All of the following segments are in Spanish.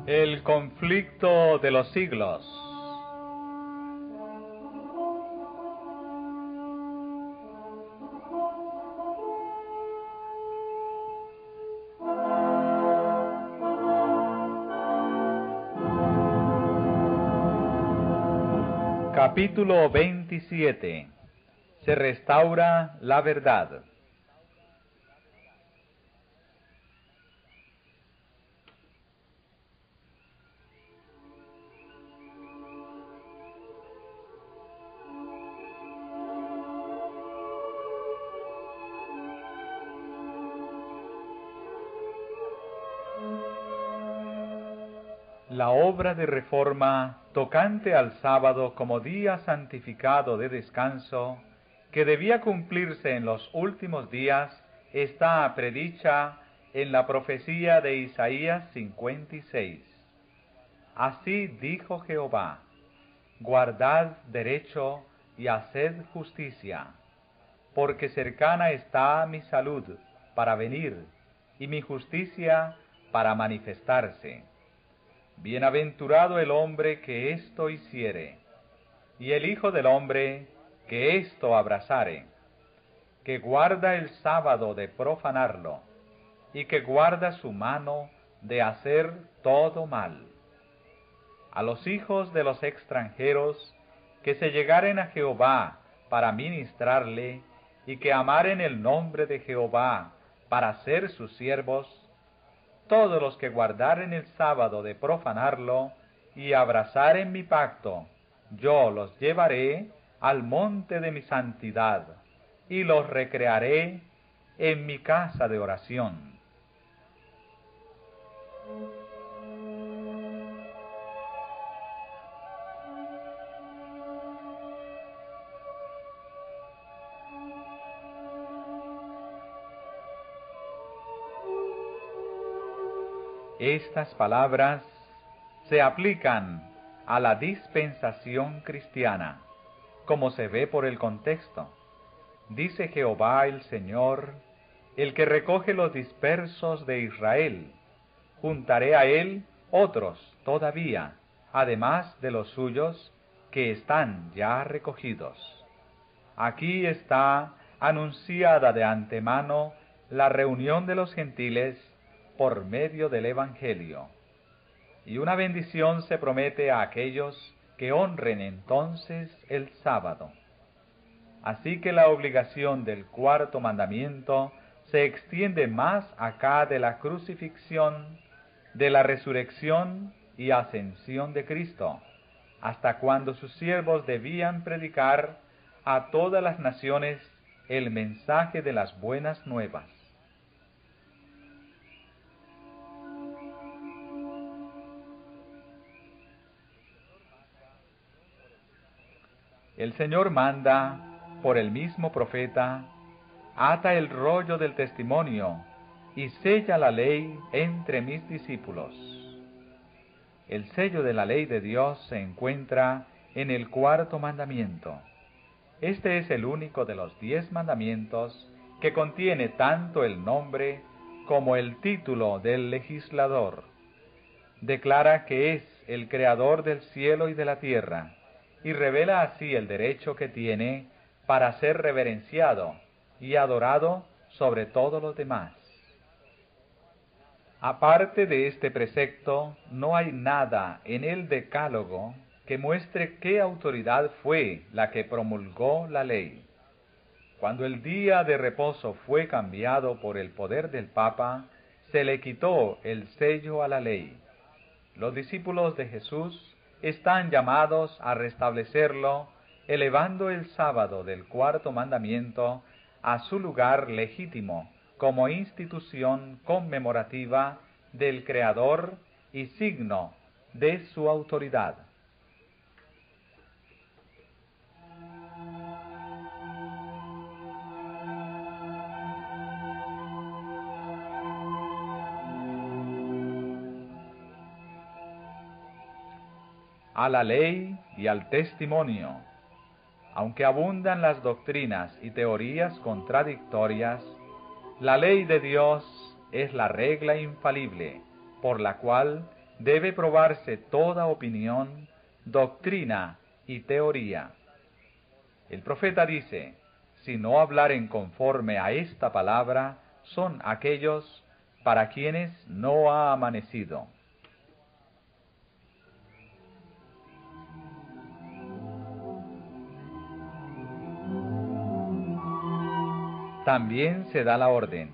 El conflicto de los siglos. Capítulo 27. Se restaura la verdad. La obra de reforma tocante al sábado como día santificado de descanso, que debía cumplirse en los últimos días, está predicha en la profecía de Isaías 56. Así dijo Jehová: guardad derecho y haced justicia, porque cercana está mi salud para venir, y mi justicia para manifestarse. Bienaventurado el hombre que esto hiciere, y el Hijo del hombre que esto abrazare, que guarda el sábado de profanarlo, y que guarda su mano de hacer todo mal. A los hijos de los extranjeros que se llegaren a Jehová para ministrarle, y que amaren el nombre de Jehová para ser sus siervos, todos los que guardaren el sábado de profanarlo y abrazaren mi pacto, yo los llevaré al monte de mi santidad y los recrearé en mi casa de oración. Estas palabras se aplican a la dispensación cristiana, como se ve por el contexto. Dice Jehová el Señor, el que recoge los dispersos de Israel: juntaré a él otros todavía, además de los suyos que están ya recogidos. Aquí está anunciada de antemano la reunión de los gentiles por medio del Evangelio. Y una bendición se promete a aquellos que honren entonces el sábado. Así que la obligación del cuarto mandamiento se extiende más acá de la crucifixión, de la resurrección y ascensión de Cristo, hasta cuando sus siervos debían predicar a todas las naciones el mensaje de las buenas nuevas. El Señor manda, por el mismo profeta: ata el rollo del testimonio y sella la ley entre mis discípulos. El sello de la ley de Dios se encuentra en el cuarto mandamiento. Este es el único de los 10 mandamientos que contiene tanto el nombre como el título del legislador. Declara que es el creador del cielo y de la tierra, y revela así el derecho que tiene para ser reverenciado y adorado sobre todos los demás. Aparte de este precepto, no hay nada en el Decálogo que muestre qué autoridad fue la que promulgó la ley. Cuando el día de reposo fue cambiado por el poder del Papa, se le quitó el sello a la ley. Los discípulos de Jesús están llamados a restablecerlo, elevando el sábado del cuarto mandamiento a su lugar legítimo como institución conmemorativa del Creador y signo de su autoridad. A la ley y al testimonio. Aunque abundan las doctrinas y teorías contradictorias, la ley de Dios es la regla infalible por la cual debe probarse toda opinión, doctrina y teoría. El profeta dice, si no hablaren conforme a esta palabra, son aquellos para quienes no ha amanecido. También se da la orden,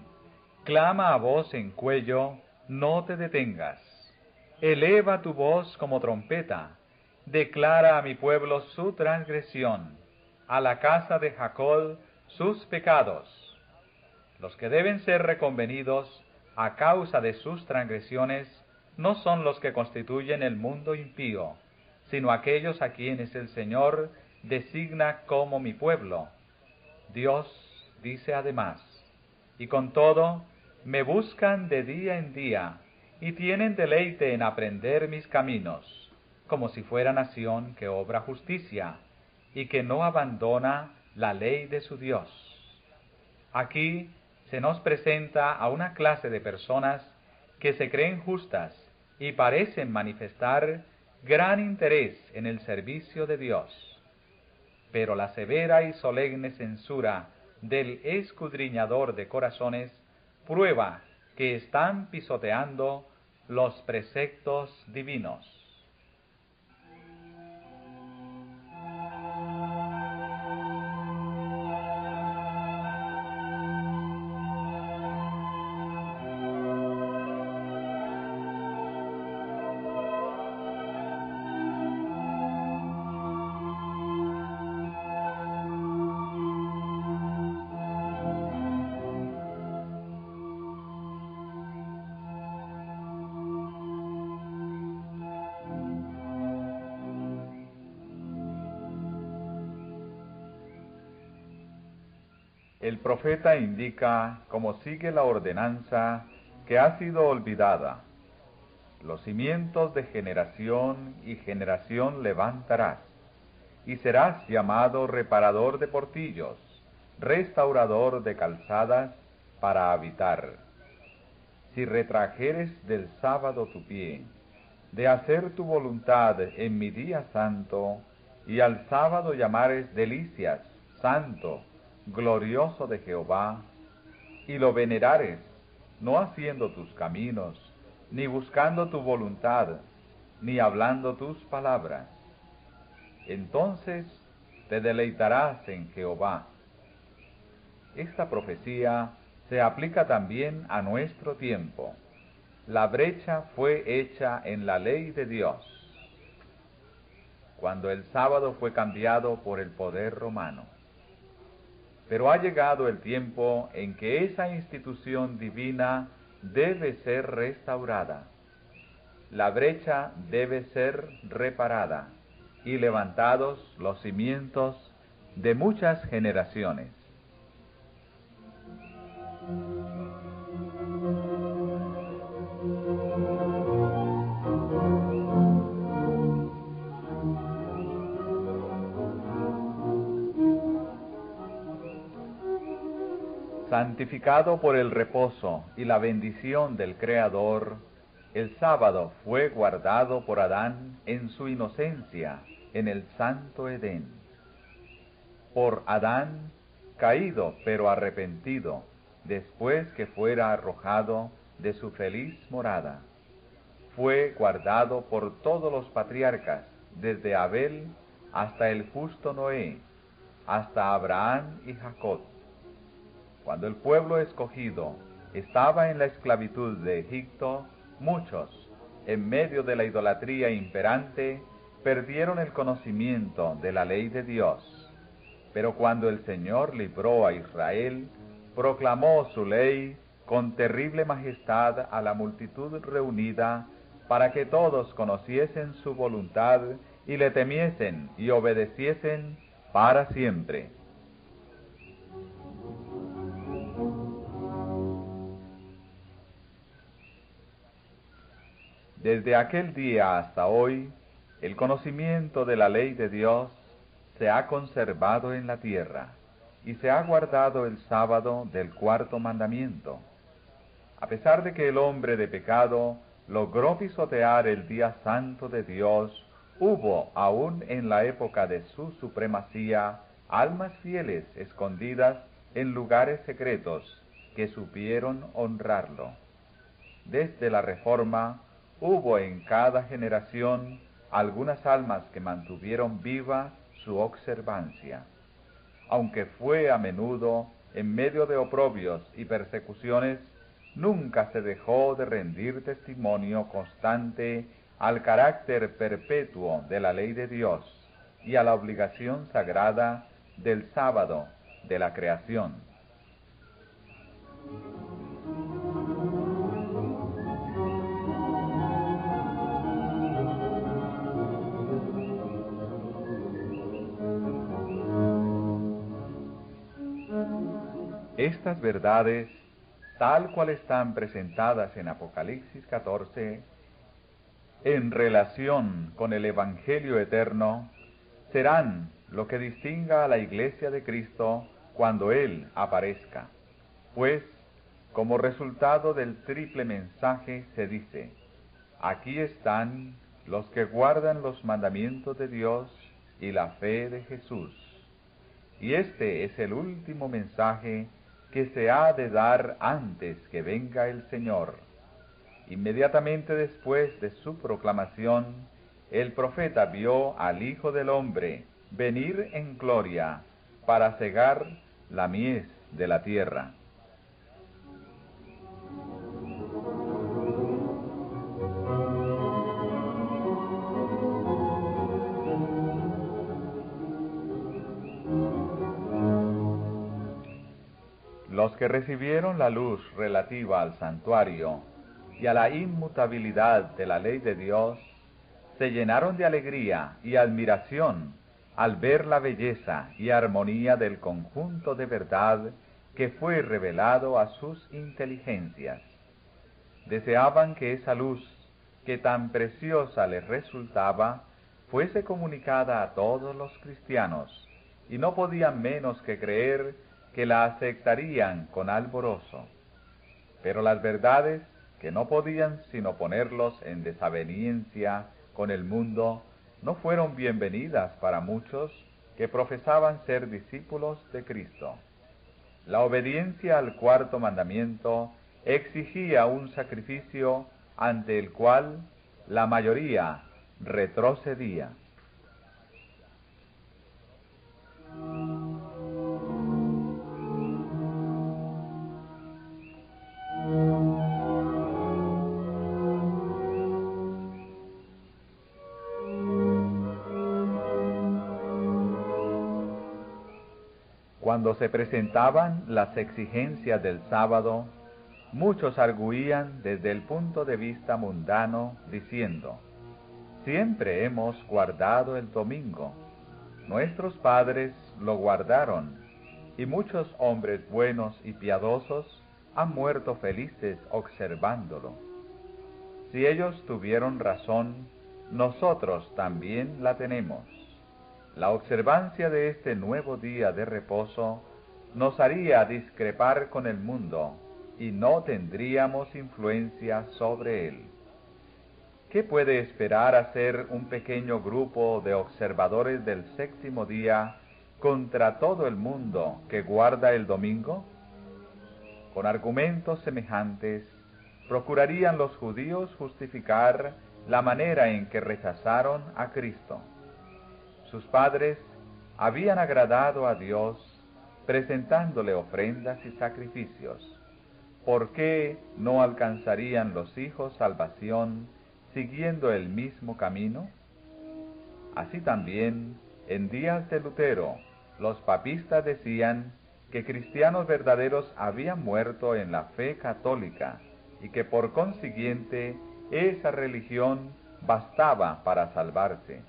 clama a voz en cuello, no te detengas. Eleva tu voz como trompeta, declara a mi pueblo su transgresión, a la casa de Jacob sus pecados. Los que deben ser reconvenidos a causa de sus transgresiones no son los que constituyen el mundo impío, sino aquellos a quienes el Señor designa como mi pueblo. Dios dice además, y con todo, me buscan de día en día, y tienen deleite en aprender mis caminos, como si fuera nación que obra justicia, y que no abandona la ley de su Dios. Aquí se nos presenta a una clase de personas que se creen justas y parecen manifestar gran interés en el servicio de Dios. Pero la severa y solemne censura del escudriñador de corazones prueba que están pisoteando los preceptos divinos. El profeta indica cómo sigue la ordenanza que ha sido olvidada. Los cimientos de generación y generación levantarás, y serás llamado reparador de portillos, restaurador de calzadas para habitar. Si retrajeres del sábado tu pie, de hacer tu voluntad en mi día santo, y al sábado llamares delicias, santo, glorioso de Jehová, y lo venerares, no haciendo tus caminos, ni buscando tu voluntad, ni hablando tus palabras. Entonces te deleitarás en Jehová. Esta profecía se aplica también a nuestro tiempo. La brecha fue hecha en la ley de Dios, cuando el sábado fue cambiado por el poder romano. Pero ha llegado el tiempo en que esa institución divina debe ser restaurada. La brecha debe ser reparada y levantados los cimientos de muchas generaciones. Santificado por el reposo y la bendición del Creador, el sábado fue guardado por Adán en su inocencia en el santo Edén. Por Adán, caído pero arrepentido, después que fuera arrojado de su feliz morada, fue guardado por todos los patriarcas, desde Abel hasta el justo Noé, hasta Abraham y Jacob. Cuando el pueblo escogido estaba en la esclavitud de Egipto, muchos, en medio de la idolatría imperante, perdieron el conocimiento de la ley de Dios. Pero cuando el Señor libró a Israel, proclamó su ley con terrible majestad a la multitud reunida, para que todos conociesen su voluntad y le temiesen y obedeciesen para siempre. Desde aquel día hasta hoy, el conocimiento de la ley de Dios se ha conservado en la tierra, y se ha guardado el sábado del cuarto mandamiento. A pesar de que el hombre de pecado logró pisotear el día santo de Dios, hubo, aún en la época de su supremacía, almas fieles escondidas en lugares secretos que supieron honrarlo. Desde la Reforma, hubo en cada generación algunas almas que mantuvieron viva su observancia. Aunque fue a menudo en medio de oprobios y persecuciones, nunca se dejó de rendir testimonio constante al carácter perpetuo de la ley de Dios y a la obligación sagrada del sábado de la creación. Estas verdades, tal cual están presentadas en Apocalipsis 14, en relación con el Evangelio eterno, serán lo que distinga a la Iglesia de Cristo cuando Él aparezca. Pues, como resultado del triple mensaje se dice: aquí están los que guardan los mandamientos de Dios y la fe de Jesús. Y este es el último mensaje que se ha de dar antes que venga el Señor. Inmediatamente después de su proclamación, el profeta vio al Hijo del Hombre venir en gloria para cegar la mies de la tierra. Los que recibieron la luz relativa al santuario y a la inmutabilidad de la ley de Dios, se llenaron de alegría y admiración al ver la belleza y armonía del conjunto de verdad que fue revelado a sus inteligencias. Deseaban que esa luz, que tan preciosa les resultaba, fuese comunicada a todos los cristianos, y no podían menos que creer que la aceptarían con alborozo. Pero las verdades, que no podían sino ponerlos en desaveniencia con el mundo, no fueron bienvenidas para muchos que profesaban ser discípulos de Cristo. La obediencia al cuarto mandamiento exigía un sacrificio ante el cual la mayoría retrocedía. Cuando se presentaban las exigencias del sábado, muchos arguían desde el punto de vista mundano, diciendo: siempre hemos guardado el domingo, nuestros padres lo guardaron, y muchos hombres buenos y piadosos han muerto felices observándolo. Si ellos tuvieron razón, nosotros también la tenemos. La observancia de este nuevo día de reposo nos haría discrepar con el mundo y no tendríamos influencia sobre él. ¿Qué puede esperar hacer un pequeño grupo de observadores del séptimo día contra todo el mundo que guarda el domingo? Con argumentos semejantes, procurarían los judíos justificar la manera en que rechazaron a Cristo. Sus padres habían agradado a Dios presentándole ofrendas y sacrificios. ¿Por qué no alcanzarían los hijos salvación siguiendo el mismo camino? Así también, en días de Lutero, los papistas decían que cristianos verdaderos habían muerto en la fe católica y que por consiguiente esa religión bastaba para salvarse.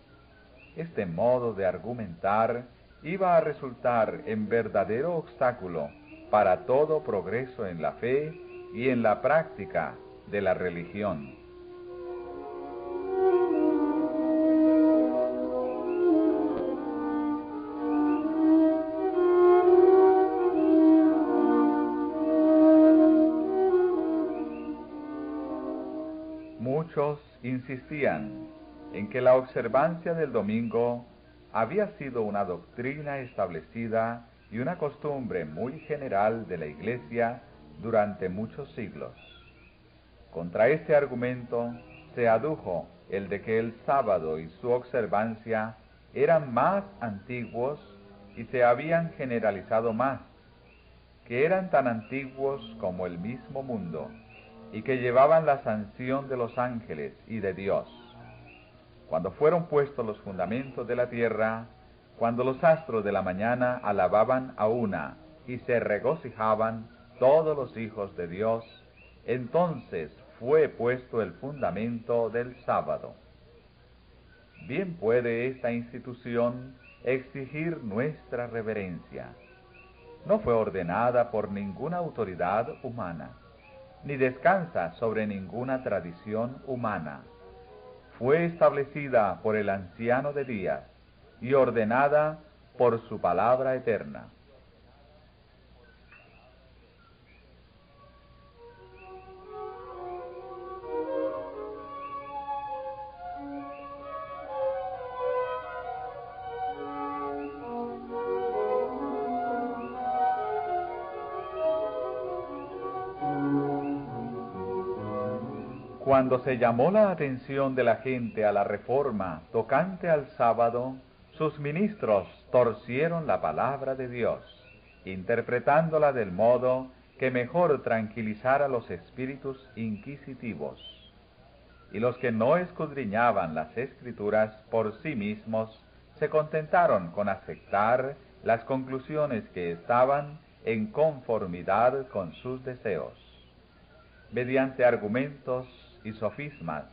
Este modo de argumentar iba a resultar en verdadero obstáculo para todo progreso en la fe y en la práctica de la religión. Muchos insistían en que la observancia del domingo había sido una doctrina establecida y una costumbre muy general de la Iglesia durante muchos siglos. Contra este argumento se adujo el de que el sábado y su observancia eran más antiguos y se habían generalizado más, que eran tan antiguos como el mismo mundo, y que llevaban la sanción de los ángeles y de Dios. Cuando fueron puestos los fundamentos de la tierra, cuando los astros de la mañana alababan a una y se regocijaban todos los hijos de Dios, entonces fue puesto el fundamento del sábado. Bien puede esta institución exigir nuestra reverencia. No fue ordenada por ninguna autoridad humana, ni descansa sobre ninguna tradición humana. Fue establecida por el anciano de días y ordenada por su palabra eterna. Cuando se llamó la atención de la gente a la reforma tocante al sábado, sus ministros torcieron la palabra de Dios, interpretándola del modo que mejor tranquilizara los espíritus inquisitivos. Y los que no escudriñaban las Escrituras por sí mismos se contentaron con aceptar las conclusiones que estaban en conformidad con sus deseos. Mediante argumentos y sofismas,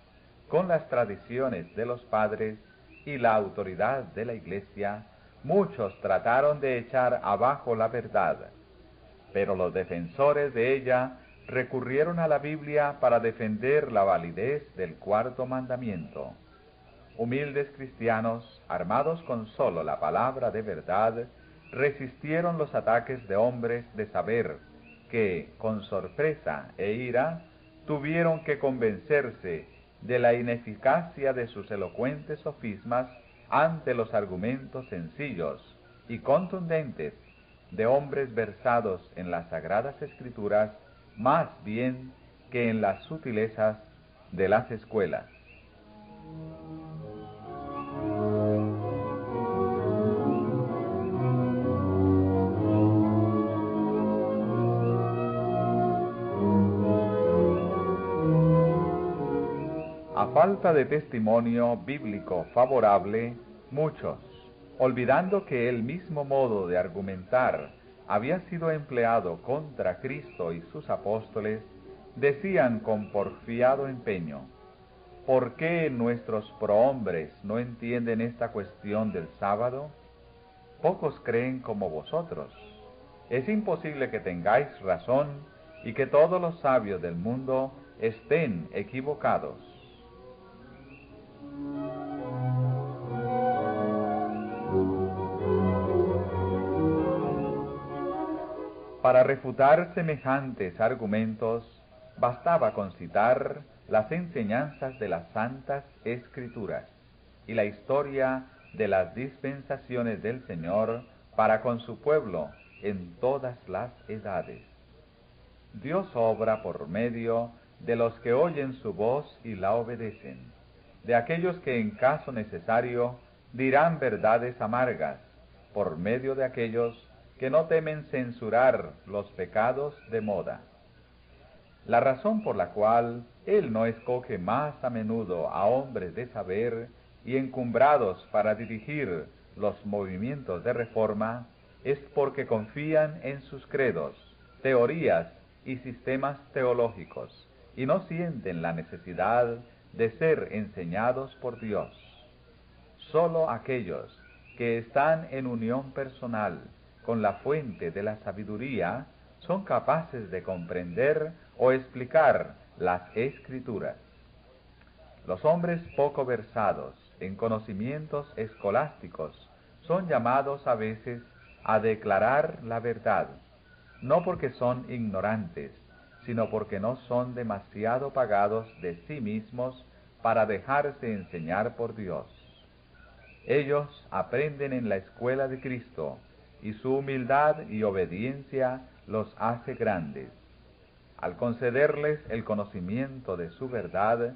con las tradiciones de los padres y la autoridad de la Iglesia, muchos trataron de echar abajo la verdad, pero los defensores de ella recurrieron a la Biblia para defender la validez del cuarto mandamiento. Humildes cristianos, armados con solo la palabra de verdad, resistieron los ataques de hombres de saber que, con sorpresa e ira, tuvieron que convencerse de la ineficacia de sus elocuentes sofismas ante los argumentos sencillos y contundentes de hombres versados en las Sagradas Escrituras más bien que en las sutilezas de las escuelas. A falta de testimonio bíblico favorable, muchos, olvidando que el mismo modo de argumentar había sido empleado contra Cristo y sus apóstoles, decían con porfiado empeño: ¿por qué nuestros prohombres no entienden esta cuestión del sábado? Pocos creen como vosotros. Es imposible que tengáis razón y que todos los sabios del mundo estén equivocados. Para refutar semejantes argumentos, bastaba con citar las enseñanzas de las Santas Escrituras y la historia de las dispensaciones del Señor para con su pueblo en todas las edades. Dios obra por medio de los que oyen su voz y la obedecen, de aquellos que en caso necesario dirán verdades amargas, por medio de aquellos que no temen censurar los pecados de moda. La razón por la cual Él no escoge más a menudo a hombres de saber y encumbrados para dirigir los movimientos de reforma es porque confían en sus credos, teorías y sistemas teológicos, y no sienten la necesidad de ser enseñados por Dios. Solo aquellos que están en unión personal con la fuente de la sabiduría son capaces de comprender o explicar las Escrituras. Los hombres poco versados en conocimientos escolásticos son llamados a veces a declarar la verdad, no porque son ignorantes, sino porque no son demasiado pagados de sí mismos para dejarse enseñar por Dios. Ellos aprenden en la escuela de Cristo, y su humildad y obediencia los hace grandes. Al concederles el conocimiento de su verdad,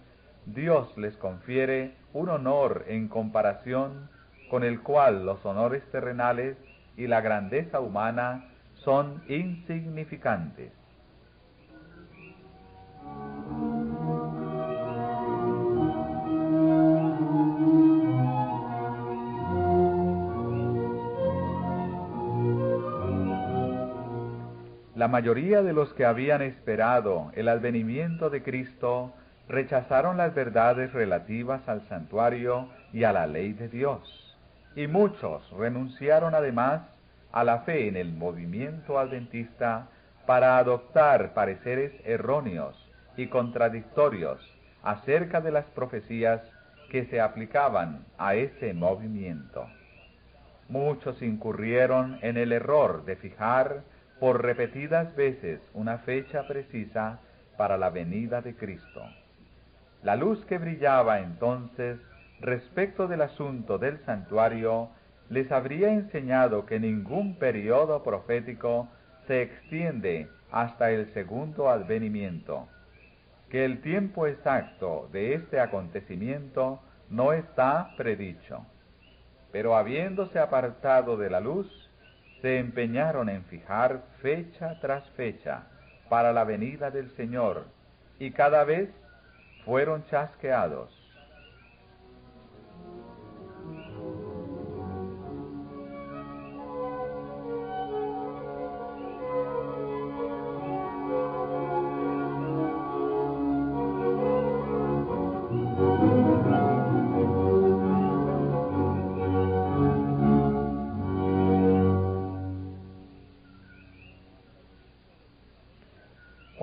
Dios les confiere un honor en comparación con el cual los honores terrenales y la grandeza humana son insignificantes. La mayoría de los que habían esperado el advenimiento de Cristo rechazaron las verdades relativas al santuario y a la ley de Dios, y muchos renunciaron además a la fe en el movimiento adventista para adoptar pareceres erróneos y contradictorios acerca de las profecías que se aplicaban a ese movimiento. Muchos incurrieron en el error de fijar por repetidas veces una fecha precisa para la venida de Cristo. La luz que brillaba entonces respecto del asunto del santuario les habría enseñado que ningún periodo profético se extiende hasta el segundo advenimiento, que el tiempo exacto de este acontecimiento no está predicho. Pero habiéndose apartado de la luz, se empeñaron en fijar fecha tras fecha para la venida del Señor, y cada vez fueron chasqueados.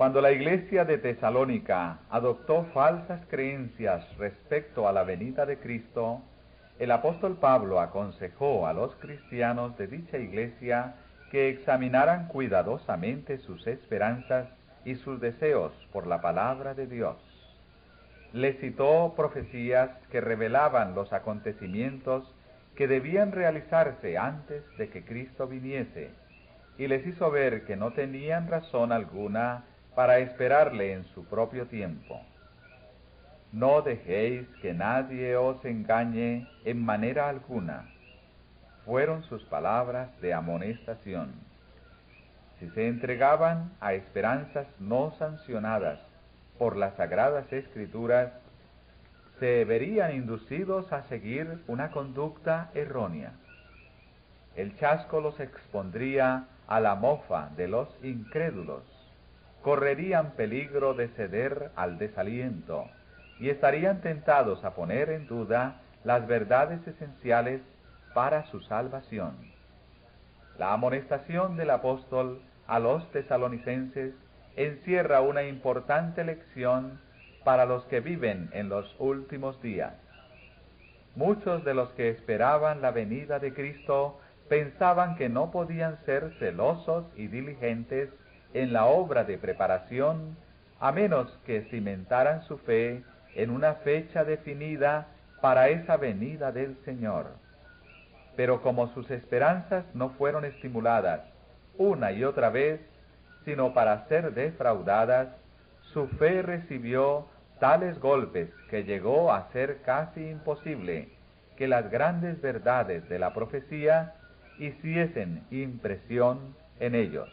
Cuando la iglesia de Tesalónica adoptó falsas creencias respecto a la venida de Cristo, el apóstol Pablo aconsejó a los cristianos de dicha iglesia que examinaran cuidadosamente sus esperanzas y sus deseos por la palabra de Dios. Les citó profecías que revelaban los acontecimientos que debían realizarse antes de que Cristo viniese, y les hizo ver que no tenían razón alguna para esperarle en su propio tiempo. No dejéis que nadie os engañe en manera alguna. Fueron sus palabras de amonestación. Si se entregaban a esperanzas no sancionadas por las sagradas escrituras, se verían inducidos a seguir una conducta errónea. El chasco los expondría a la mofa de los incrédulos. Correrían peligro de ceder al desaliento y estarían tentados a poner en duda las verdades esenciales para su salvación. La amonestación del apóstol a los tesalonicenses encierra una importante lección para los que viven en los últimos días. Muchos de los que esperaban la venida de Cristo pensaban que no podían ser celosos y diligentes en la obra de preparación, a menos que cimentaran su fe en una fecha definida para esa venida del Señor. Pero como sus esperanzas no fueron estimuladas una y otra vez, sino para ser defraudadas, su fe recibió tales golpes que llegó a ser casi imposible que las grandes verdades de la profecía hiciesen impresión en ellos.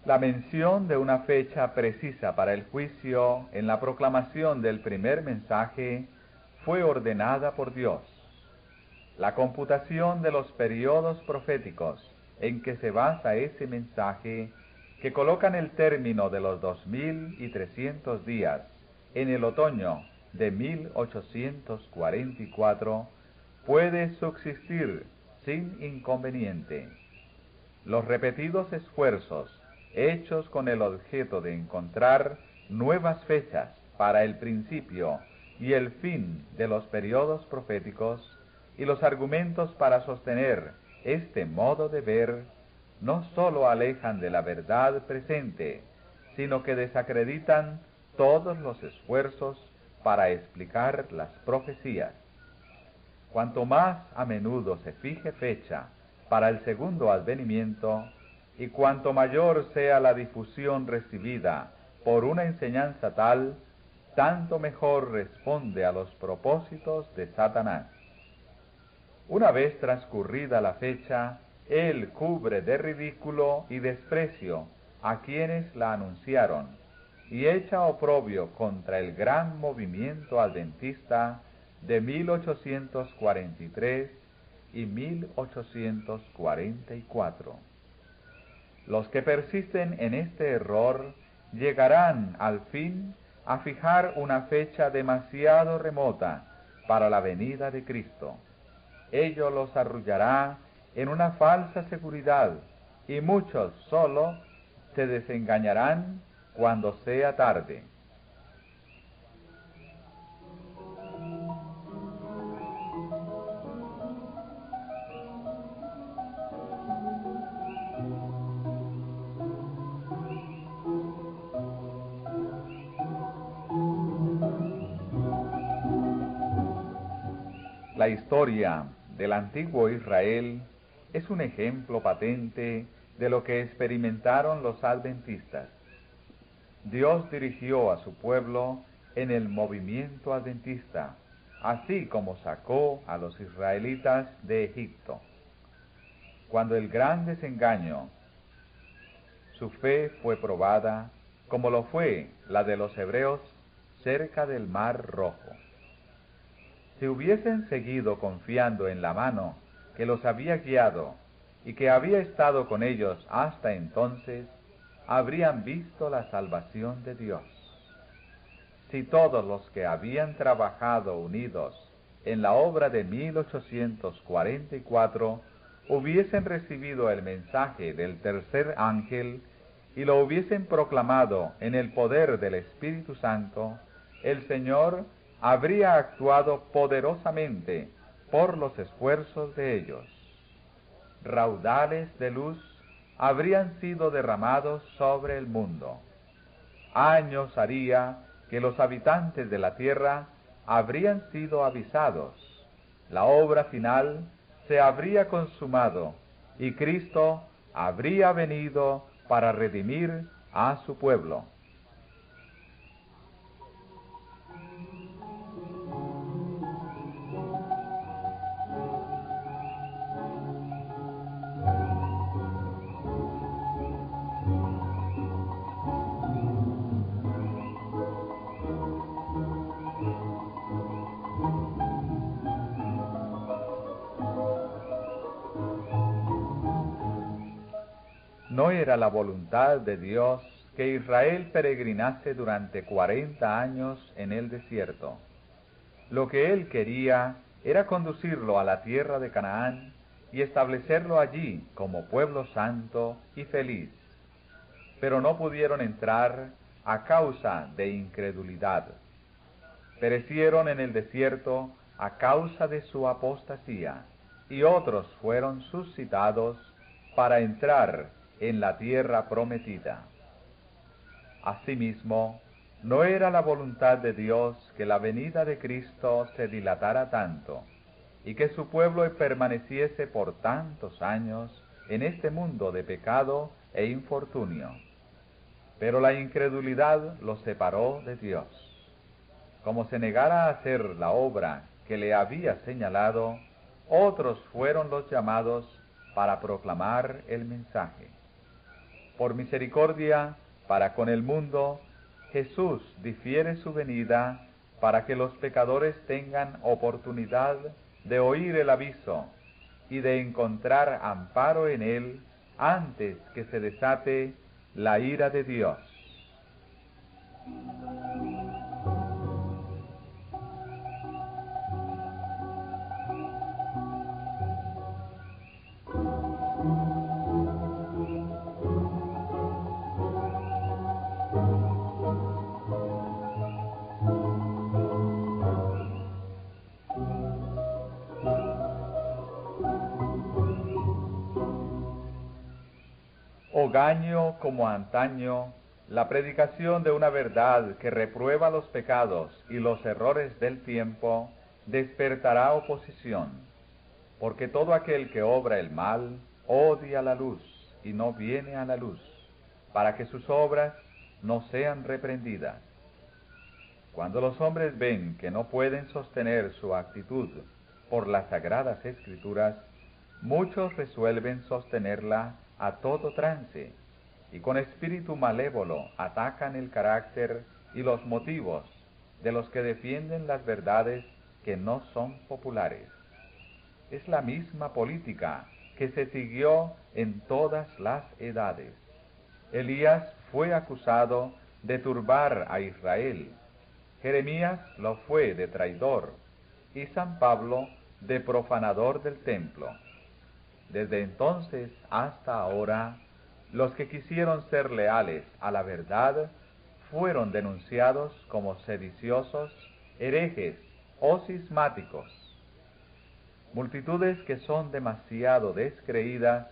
La mención de una fecha precisa para el juicio en la proclamación del primer mensaje fue ordenada por Dios. La computación de los periodos proféticos en que se basa ese mensaje que colocan el término de los 2300 días en el otoño de 1844, puede subsistir sin inconveniente. Los repetidos esfuerzos hechos con el objeto de encontrar nuevas fechas para el principio y el fin de los periodos proféticos y los argumentos para sostener este modo de ver no sólo alejan de la verdad presente, sino que desacreditan todos los esfuerzos para explicar las profecías. Cuanto más a menudo se fije fecha para el segundo advenimiento, y cuanto mayor sea la difusión recibida por una enseñanza tal, tanto mejor responde a los propósitos de Satanás. Una vez transcurrida la fecha, él cubre de ridículo y desprecio a quienes la anunciaron, y echa oprobio contra el gran movimiento adventista de 1843 y 1844. Los que persisten en este error llegarán al fin a fijar una fecha demasiado remota para la venida de Cristo. Ello los arrullará en una falsa seguridad, y muchos solo se desengañarán cuando sea tarde. La historia del antiguo Israel es un ejemplo patente de lo que experimentaron los adventistas. Dios dirigió a su pueblo en el movimiento adventista, así como sacó a los israelitas de Egipto. Cuando el gran desengaño, su fe fue probada, como lo fue la de los hebreos cerca del Mar Rojo. Si hubiesen seguido confiando en la mano que los había guiado y que había estado con ellos hasta entonces, habrían visto la salvación de Dios. Si todos los que habían trabajado unidos en la obra de 1844 hubiesen recibido el mensaje del tercer ángel y lo hubiesen proclamado en el poder del Espíritu Santo, el Señor habría actuado poderosamente por los esfuerzos de ellos. Raudales de luz habrían sido derramados sobre el mundo. Años haría que los habitantes de la tierra habrían sido avisados. La obra final se habría consumado y Cristo habría venido para redimir a su pueblo. No era la voluntad de Dios que Israel peregrinase durante 40 años en el desierto. Lo que Él quería era conducirlo a la tierra de Canaán y establecerlo allí como pueblo santo y feliz. Pero no pudieron entrar a causa de incredulidad. Perecieron en el desierto a causa de su apostasía, y otros fueron suscitados para entrar en la tierra prometida. Asimismo, no era la voluntad de Dios que la venida de Cristo se dilatara tanto, y que su pueblo permaneciese por tantos años en este mundo de pecado e infortunio. Pero la incredulidad los separó de Dios. Como se negara a hacer la obra que le había señalado, otros fueron los llamados para proclamar el mensaje. Por misericordia para con el mundo, Jesús difiere su venida para que los pecadores tengan oportunidad de oír el aviso y de encontrar amparo en él antes que se desate la ira de Dios. Hogaño como antaño, la predicación de una verdad que reprueba los pecados y los errores del tiempo despertará oposición, porque todo aquel que obra el mal odia la luz y no viene a la luz, para que sus obras no sean reprendidas. Cuando los hombres ven que no pueden sostener su actitud por las sagradas escrituras, muchos resuelven sostenerla a todo trance, y con espíritu malévolo atacan el carácter y los motivos de los que defienden las verdades que no son populares. Es la misma política que se siguió en todas las edades. Elías fue acusado de turbar a Israel, Jeremías lo fue de traidor, y San Pablo de profanador del templo. Desde entonces hasta ahora, los que quisieron ser leales a la verdad fueron denunciados como sediciosos, herejes o cismáticos. Multitudes que son demasiado descreídas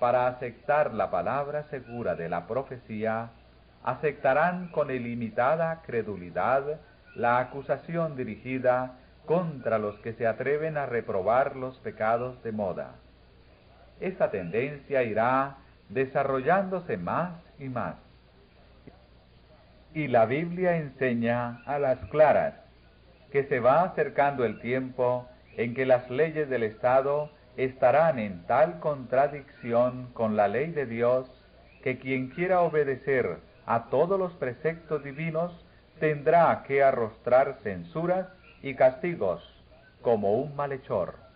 para aceptar la palabra segura de la profecía, aceptarán con ilimitada credulidad la acusación dirigida contra los que se atreven a reprobar los pecados de moda. Esta tendencia irá desarrollándose más y más. Y la Biblia enseña a las claras que se va acercando el tiempo en que las leyes del Estado estarán en tal contradicción con la ley de Dios que quien quiera obedecer a todos los preceptos divinos tendrá que arrostrar censuras y castigos como un malhechor.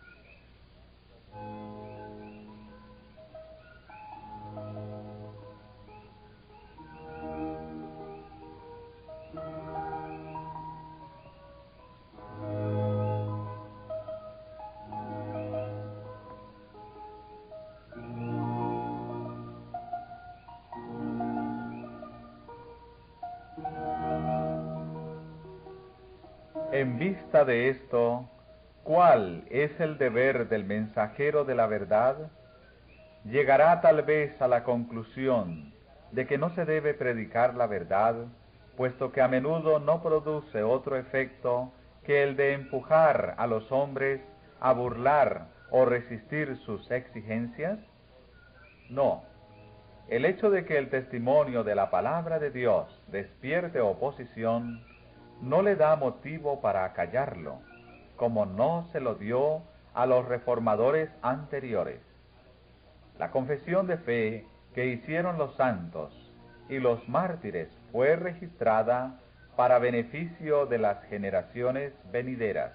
En vista de esto, ¿cuál es el deber del mensajero de la verdad? Llegará tal vez a la conclusión de que no se debe predicar la verdad, puesto que a menudo no produce otro efecto que el de empujar a los hombres a burlar o resistir sus exigencias. No. El hecho de que el testimonio de la palabra de Dios despierte oposición no le da motivo para acallarlo, como no se lo dio a los reformadores anteriores. La confesión de fe que hicieron los santos y los mártires fue registrada para beneficio de las generaciones venideras.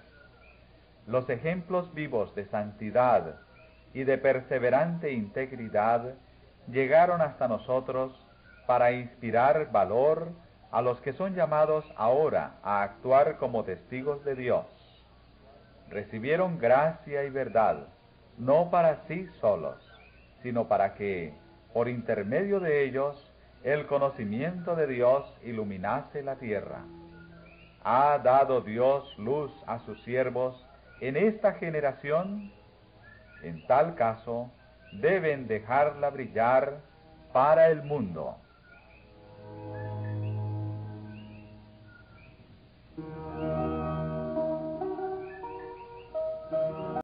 Los ejemplos vivos de santidad y de perseverante integridad llegaron hasta nosotros para inspirar valor a los que son llamados ahora a actuar como testigos de Dios. Recibieron gracia y verdad, no para sí solos, sino para que, por intermedio de ellos, el conocimiento de Dios iluminase la tierra. ¿Ha dado Dios luz a sus siervos en esta generación? En tal caso, deben dejarla brillar para el mundo.